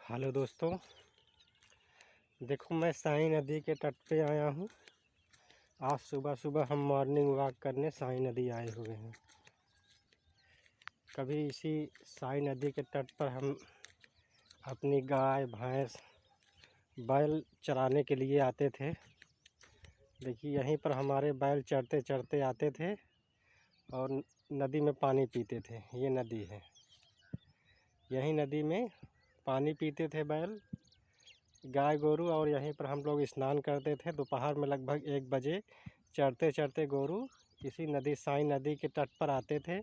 Hello दोस्तों, देखो मैं साई नदी के तट पे आया हूँ। आज सुबह सुबह हम मॉर्निंग वॉक करने साई नदी आए हुए हैं। कभी इसी साई नदी के तट पर हम अपनी गाय भैंस बैल चराने के लिए आते थे। देखिए यहीं पर हमारे बैल चरते चरते आते थे और नदी में पानी पीते थे। ये नदी है, यहीं नदी में पानी पीते थे बैल गाय गोरू, और यहीं पर हम लोग स्नान करते थे। दोपहर में लगभग 1 बजे चरते चरते गोरू इसी नदी साई नदी के तट पर आते थे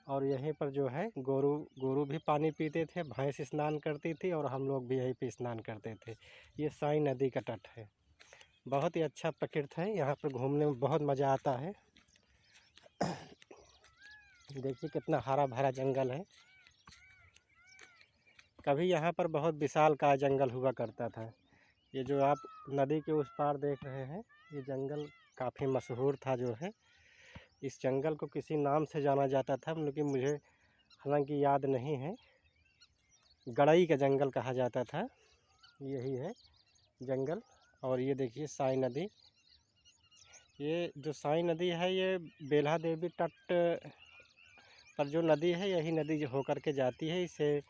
और यहीं पर जो है गोरू भी पानी पीते थे, भैंस स्नान करती थी और हम लोग भी यहीं पे स्नान करते थे। ये साई नदी का तट है, बहुत ही अच्छा प्रकृति है। यहाँ पर घूमने में बहुत मज़ा आता है। देखिए कितना हरा भरा जंगल है। कभी यहाँ पर बहुत विशालकाय जंगल हुआ करता था। ये जो आप नदी के उस पार देख रहे हैं, ये जंगल काफ़ी मशहूर था जो है। इस जंगल को किसी नाम से जाना जाता था, लेकिन मुझे हालांकि याद नहीं है। गड़ई का जंगल कहा जाता था, यही है जंगल। और ये देखिए साई नदी, ये जो साई नदी है ये बेल्हा देवी तट पर जो नदी है, यही नदी जो होकर के जाती है। इसे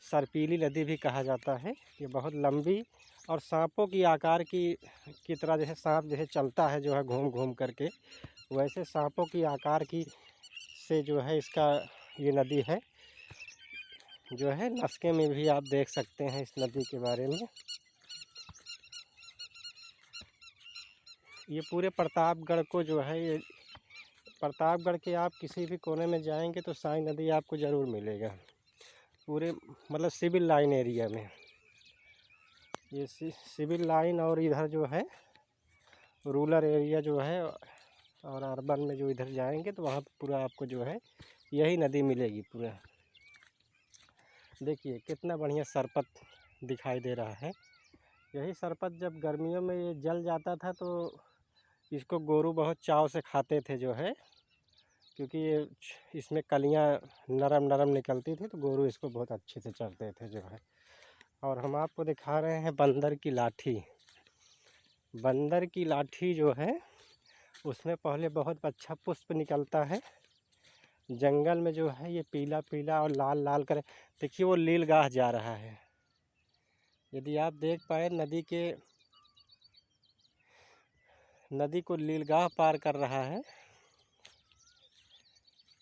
सरपीली नदी भी कहा जाता है। ये बहुत लंबी और सांपों की आकार की तरह जैसे सांप जैसे चलता है जो है घूम घूम करके, वैसे सांपों की आकार की से जो है इसका ये नदी है जो है। नस्के में भी आप देख सकते हैं इस नदी के बारे में। ये पूरे प्रतापगढ़ को जो है, ये प्रतापगढ़ के आप किसी भी कोने में जाएंगे तो साई नदी आपको ज़रूर मिलेगा। पूरे मतलब सिविल लाइन एरिया में, ये सिविल लाइन और इधर जो है रूरल एरिया जो है, और अर्बन में जो इधर जाएंगे तो वहाँ पूरा आपको जो है यही नदी मिलेगी पूरा। देखिए कितना बढ़िया सरपत दिखाई दे रहा है। यही सरपत जब गर्मियों में ये जल जाता था तो इसको गोरू बहुत चाव से खाते थे जो है, क्योंकि ये इसमें कलियाँ नरम नरम निकलती थी तो गोरू इसको बहुत अच्छे से चरते थे जो है। और हम आपको दिखा रहे हैं बंदर की लाठी। बंदर की लाठी जो है उसमें पहले बहुत अच्छा पुष्प निकलता है जंगल में जो है। ये पीला पीला और लाल लाल कर, देखिए वो लीलगाह जा रहा है। यदि आप देख पाए नदी को लीलगाह पार कर रहा है।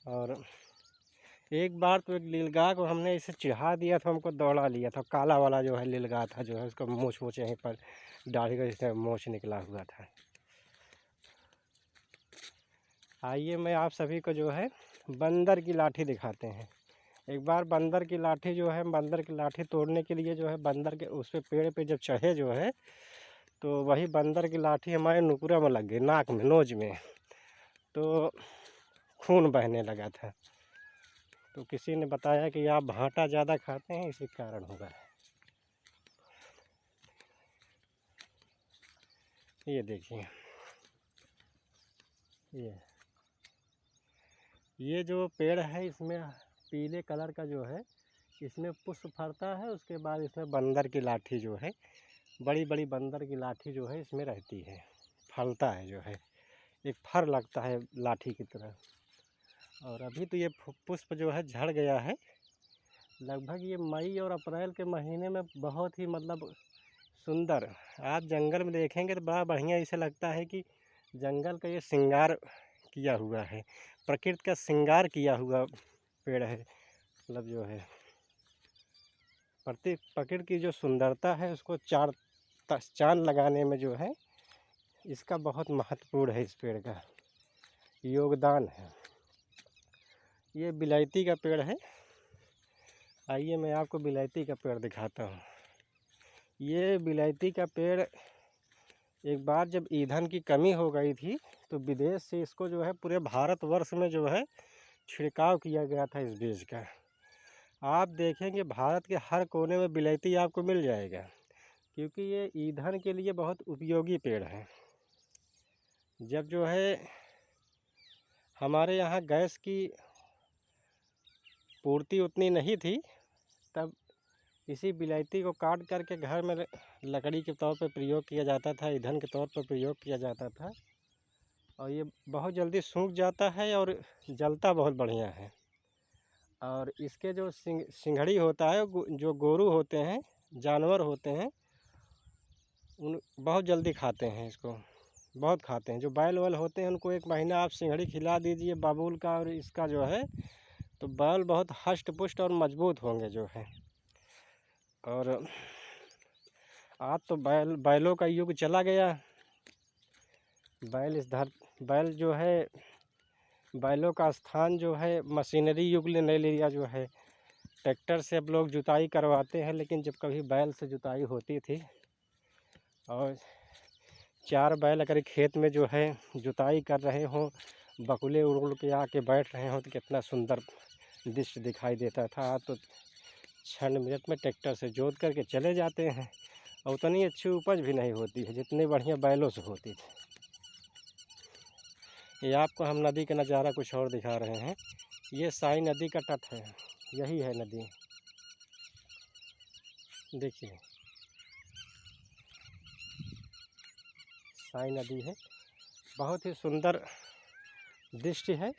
और एक बार तो एक लीलगाह को हमने इसे चिढ़ा दिया था, हमको दौड़ा लिया था। काला वाला जो है लीलगाह था जो है, उसका मूँछ यहीं पर दाढ़ी का जैसे मूँछ निकला हुआ था। आइए मैं आप सभी को जो है बंदर की लाठी दिखाते हैं। एक बार बंदर की लाठी जो है, बंदर की लाठी तोड़ने के लिए जो है बंदर के उस पे पेड़ पे जब चढ़े जो है, तो वही बंदर की लाठी हमारे नुपुरा में लग गई, नाक में नोज में, तो खून बहने लगा था। तो किसी ने बताया कि आप भांटा ज़्यादा खाते हैं, इसी कारण होगा। ये देखिए ये जो पेड़ है इसमें पीले कलर का जो है इसमें पुष्प फरता है। उसके बाद इसमें बंदर की लाठी जो है, बड़ी बड़ी बंदर की लाठी जो है इसमें रहती है, फलता है जो है, एक फर लगता है लाठी की तरह। और अभी तो ये पुष्प जो है झड़ गया है। लगभग ये मई और अप्रैल के महीने में बहुत ही मतलब सुंदर आप जंगल में देखेंगे तो बड़ा बढ़िया ऐसा लगता है कि जंगल का ये श्रृंगार किया हुआ है, प्रकृति का श्रृंगार किया हुआ पेड़ है। मतलब जो है प्रकृति की जो सुंदरता है उसको चांद लगाने में जो है इसका बहुत महत्वपूर्ण है, इस पेड़ का योगदान है। ये बिलायती का पेड़ है। आइए मैं आपको बिलायती का पेड़ दिखाता हूँ। ये बिलायती का पेड़ एक बार जब ईंधन की कमी हो गई थी तो विदेश से इसको जो है पूरे भारतवर्ष में जो है छिड़काव किया गया था इस बीज का। आप देखेंगे भारत के हर कोने में बिलायती आपको मिल जाएगा, क्योंकि ये ईंधन के लिए बहुत उपयोगी पेड़ है। जब जो है हमारे यहाँ गैस की पूर्ति उतनी नहीं थी, तब इसी बिलायती को काट करके घर में लकड़ी के तौर पर प्रयोग किया जाता था, ईंधन के तौर पर प्रयोग किया जाता था। और ये बहुत जल्दी सूख जाता है और जलता बहुत बढ़िया है। और इसके जो सिंघड़ी होता है, जो गोरू होते हैं, जानवर होते हैं, उन बहुत जल्दी खाते हैं इसको, बहुत खाते हैं। जो बैल वैल होते हैं उनको 1 महीना आप सिंघड़ी खिला दीजिए बबूल का और इसका जो है, तो बैल बहुत हष्ट पुष्ट और मजबूत होंगे जो है। और आज तो बैलों का युग चला गया। बैल जो है, बैलों का स्थान जो है मशीनरी युग ने ले लिया जो है। ट्रैक्टर से अब लोग जुताई करवाते हैं, लेकिन जब कभी बैल से जुताई होती थी और 4 बैल अगर खेत में जो है जुताई कर रहे हों, बकुले उड़ के आके बैठ रहे हों, तो कितना सुंदर दृश्य दिखाई देता था। तो क्षण मिनट में ट्रैक्टर से जोत करके चले जाते हैं और उतनी अच्छी उपज भी नहीं होती है जितनी बढ़िया बैलों से होती थी। ये आपको हम नदी का नज़ारा कुछ और दिखा रहे हैं। ये साई नदी का तट है, यही है नदी, देखिए साई नदी है। बहुत ही सुंदर दृश्य है।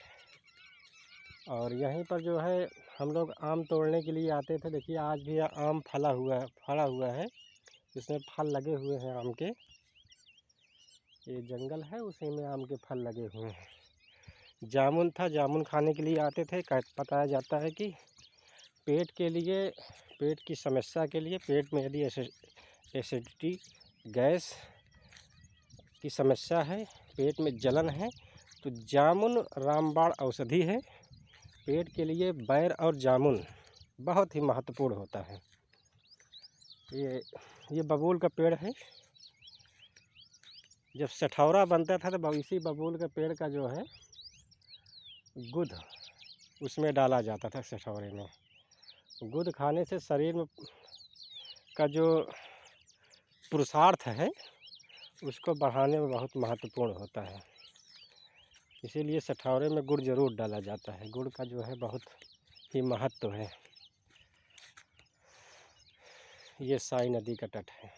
और यहीं पर जो है हम लोग आम तोड़ने के लिए आते थे। देखिए आज भी आम फला हुआ है, इसमें फल लगे हुए हैं आम के। ये जंगल है, उसी में आम के फल लगे हुए हैं। जामुन था, जामुन खाने के लिए आते थे। बताया जाता है कि पेट के लिए, पेट की समस्या के लिए, पेट में यदि एसिडिटी, गैस की समस्या है, पेट में जलन है, तो जामुन रामबाण औषधि है। पेट के लिए बैर और जामुन बहुत ही महत्वपूर्ण होता है। ये बबूल का पेड़ है। जब सठौरा बनता था तो इसी बबूल के पेड़ का जो है गुद उसमें डाला जाता था। सठौरे में गुद खाने से शरीर में का जो पुरुषार्थ है उसको बढ़ाने में बहुत महत्वपूर्ण होता है। इसीलिए सठौरे में गुड़ जरूर डाला जाता है। गुड़ का जो है बहुत ही महत्व है। ये साई नदी का तट है।